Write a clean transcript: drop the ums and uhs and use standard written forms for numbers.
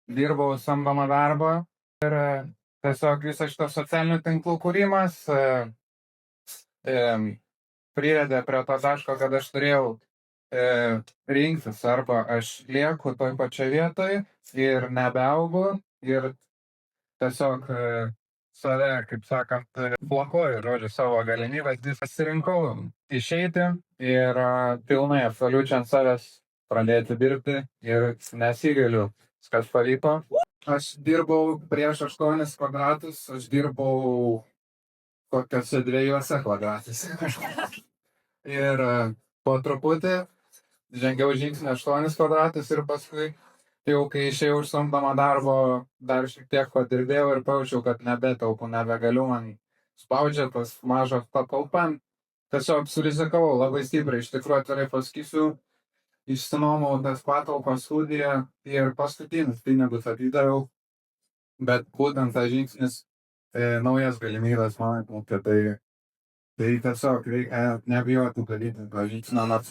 dirbau samdomą darbą ir tiesiog visas šitas socialinių tinklų kūrimas privedė prie to taško, kad aš turėjau rinktis, arba aš lieku toj pačioj vietoj ir nebeaugu ir tiesiog save, kaip sakant, blokuoju, žodžiu, savo galimybės. Pasirinkau išeiti ir pilnai absoliučiai ant savęs pradėti dirbti ir nesigailiu, kas pavyko. Aš dirbau prieš 8 kvadratus, aš dirbau kokiuose 2 kvadratuose. Ir po truputį žengiau žingsnį 8 kvadratus ir paskui jau kai išėjau iš samdomo darbo, dar šiek tiek padirbėjau ir pajaučiau, kad nebetaupu, nebegaliu, man spaudžia tas mažas patalpa. Tiesiog surizikavau labai stipriai, iš tikrųjų atvirai pasakysiu, išsinuomau tas patalpas studiją ir paskutinius pinigus atidaviau, bet būtent tas žingsnis, naujas galimybės man, kad tai tiesiog reikia nebijoti daryti to žingsnio, nors